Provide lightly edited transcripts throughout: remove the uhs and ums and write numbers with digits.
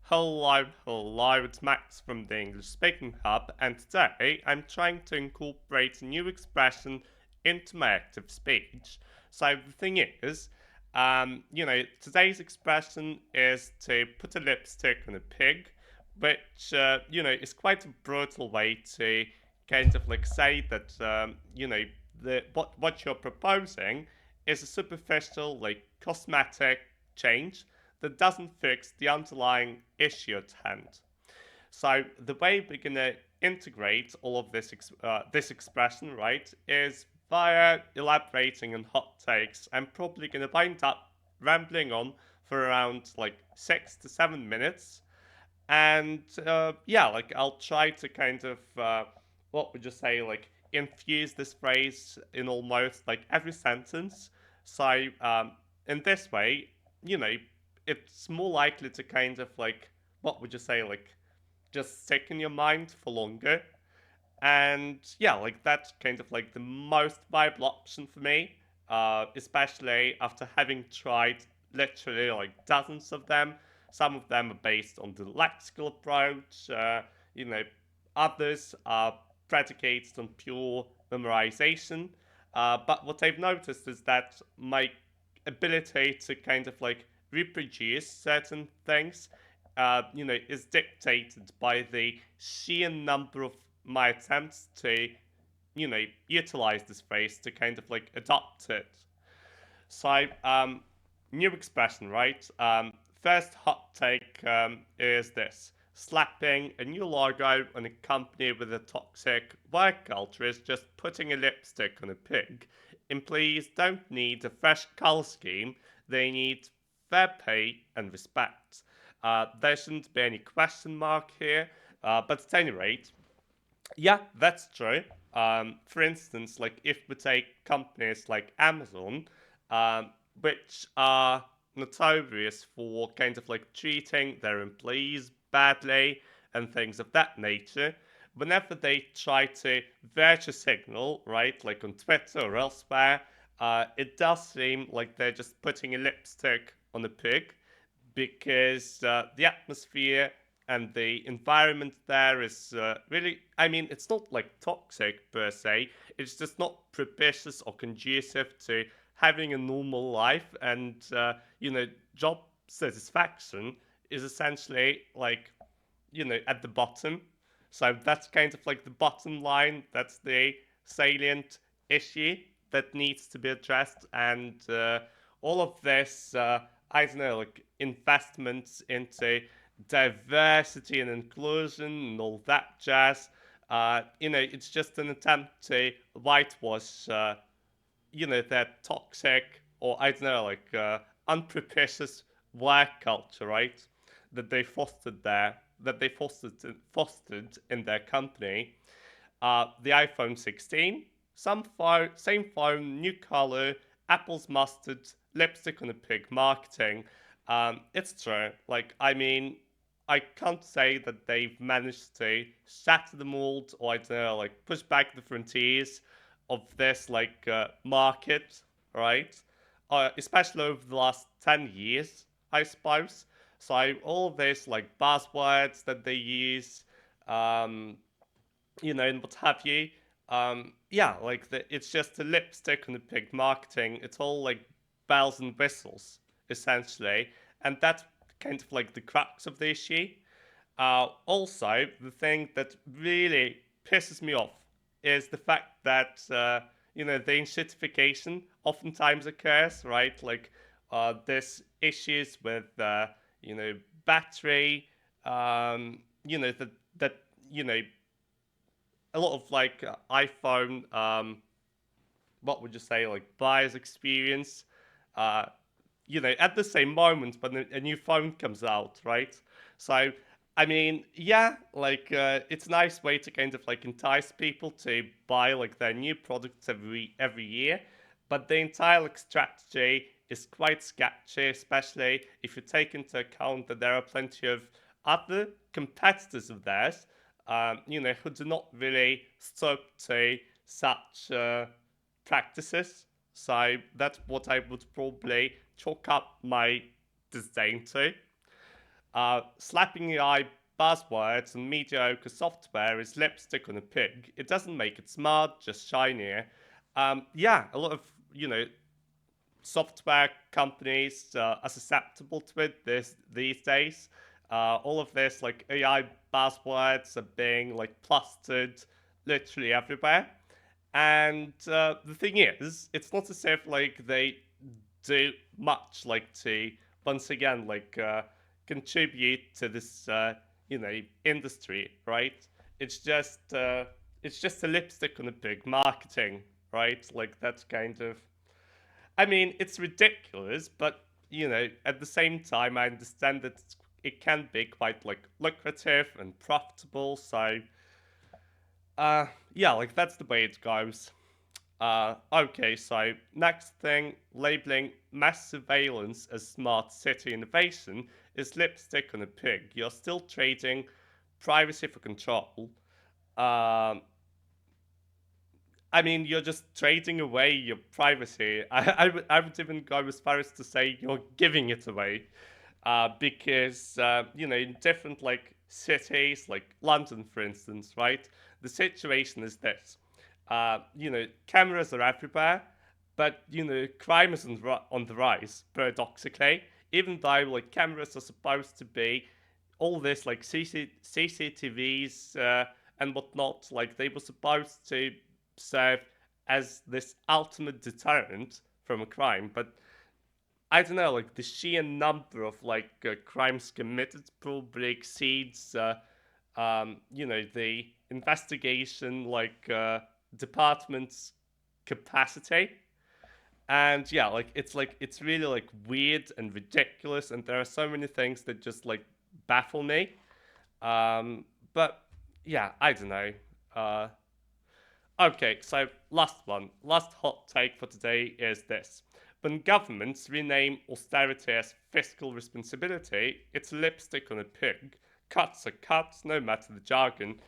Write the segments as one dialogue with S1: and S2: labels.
S1: Hello, it's Max from the English Speaking Hub, and today I'm trying to incorporate a new expression into my active speech. So the thing is, today's expression is to put a lipstick on a pig, which, is quite a brutal way to kind of like say that, what you're proposing is a superficial, like, cosmetic change that doesn't fix the underlying issue at hand. So the way we're gonna integrate all of this expression, right, is via elaborating on hot takes. I'm probably gonna wind up rambling on for around like 6 to 7 minutes, and like I'll try to kind of what would you say, like infuse this phrase in almost like every sentence. So in this way, you know, it's more likely to kind of like what would you say, like just stick in your mind for longer. And yeah, like that's kind of like the most viable option for me, especially after having tried literally like dozens of them. Some of them are based on the lexical approach, you know, others are predicated on pure memorization. But what I've noticed is that my ability to kind of like reproduce certain things, is dictated by the sheer number of my attempts to, utilize this phrase to kind of like adopt it. So, new expression, right? First hot take is this: slapping a new logo on a company with a toxic work culture is just putting a lipstick on a pig. Employees don't need a fresh color scheme, they need fair pay and respect. There shouldn't be any question mark here, but at any rate, yeah, that's true. For instance, like if we take companies like Amazon, which are notorious for kind of like treating their employees badly and things of that nature, whenever they try to virtue signal, right, like on Twitter or elsewhere, it does seem like they're just putting a lipstick on a pig because the atmosphere and the environment there is really, I mean, it's not like toxic per se, it's just not propitious or conducive to having a normal life. And job satisfaction is essentially like, at the bottom. So that's kind of like the bottom line, that's the salient issue that needs to be addressed. And all of this, I don't know, like investments into diversity and inclusion and all that jazz. It's just an attempt to whitewash, that toxic, or I don't know, like unpropitious work culture, right? That they fostered there, that they fostered in their company. The iPhone 16, same phone, new color, Apple's mustard, lipstick on a pig marketing. It's true. Like, I mean, I can't say that they've managed to shatter the mold, or I don't know, like push back the frontiers of this like market, right? Especially over the last 10 years, I suppose. So all this like buzzwords that they use, um, and what have you. It's just a lipstick on a pig marketing. It's all like bells and whistles, essentially. And that's kind of like the crux of the issue. Also, the thing that really pisses me off is the fact that, the enshittification oftentimes occurs, right? Like, there's issues with, battery, that, you know, a lot of like iPhone, what would you say, like buyer's experience, uh, at the same moment when a new phone comes out, right? So, I mean, yeah, like it's a nice way to kind of like entice people to buy like their new products every year, but the entire like strategy is quite sketchy, especially if you take into account that there are plenty of other competitors of theirs, who do not really stoop to such practices. So that's what I would probably chalk up my disdain to. Slapping AI buzzwords and mediocre software is lipstick on a pig. It doesn't make it smart, just shinier. Yeah, a lot of, software companies are susceptible to it these days. All of this like AI buzzwords are being like plastered literally everywhere. And the thing is, it's not as if like they do much like to once again like contribute to this industry, right? It's just uh, it's just a lipstick on a pig marketing, right? Like that's kind of I mean, it's ridiculous, but at the same time, I understand that it can be quite like lucrative and profitable. So, yeah, like that's the way it goes. Okay, so next thing, labeling mass surveillance as smart city innovation is lipstick on a pig. You're still trading privacy for control. Um, I mean, you're just trading away your privacy. I would even go as far as to say you're giving it away, because in different like cities, like London, for instance, right? The situation is this: cameras are everywhere, but crime is on the rise. Paradoxically, even though like cameras are supposed to be all this like CCTVs and whatnot, like they were supposed to serve as this ultimate deterrent from a crime. But I don't know, like the sheer number of like crimes committed probably exceeds, the investigation department's capacity. And yeah, like it's really like weird and ridiculous, and there are so many things that just like baffle me. Um, but yeah, I don't know. Uh, Okay, so last one. Last hot take for today is this. When governments rename austerity as fiscal responsibility, it's lipstick on a pig. Cuts are cuts, no matter the jargon.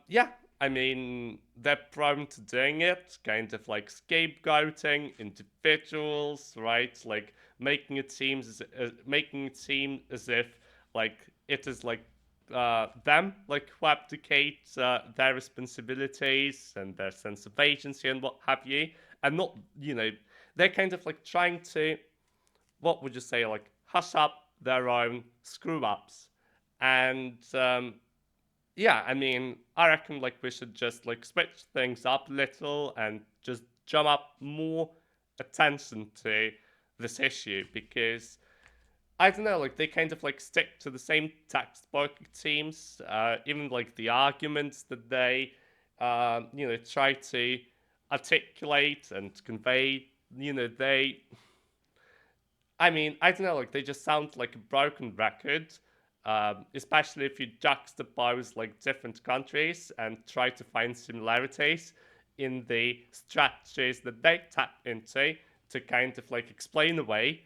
S1: Yeah, I mean, they're prone to doing it, kind of like scapegoating individuals, right? Like making it seem as if like it is like them like who abdicate their responsibilities and their sense of agency and what have you, and not they're kind of like trying to, what would you say, like hush up their own screw ups. And yeah, I mean, I reckon like we should just like switch things up a little and just drum up more attention to this issue, because I don't know, like they kind of like stick to the same textbook, it seems. Even like the arguments that they, try to articulate and convey, they, I mean, I don't know, like they just sound like a broken record. Especially if you juxtapose like different countries and try to find similarities in the strategies that they tap into to kind of like explain away,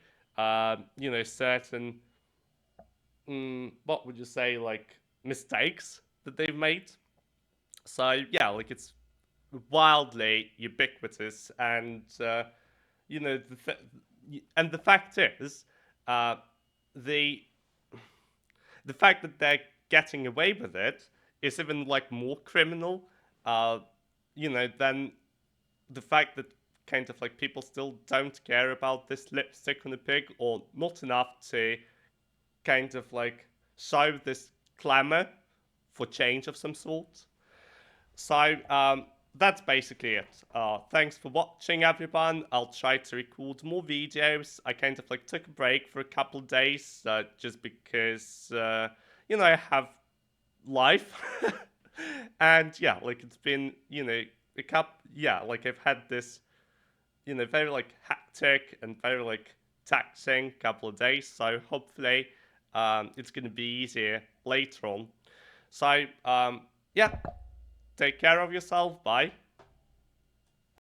S1: certain what would you say, like mistakes that they've made. So yeah, like it's wildly ubiquitous, and you know the and the fact is, uh, the the fact that they're getting away with it is even like more criminal, uh, than the fact that kind of like people still don't care about this lipstick on the pig, or not enough to kind of like show this clamor for change of some sort. So that's basically it. Thanks for watching, everyone. I'll try to record more videos. I kind of like took a break for a couple of days just because I have life, and yeah, like it's been a couple. Yeah, like I've had this very like hectic and very like taxing couple of days. So hopefully, it's gonna be easier later on. So yeah, take care of yourself. Bye.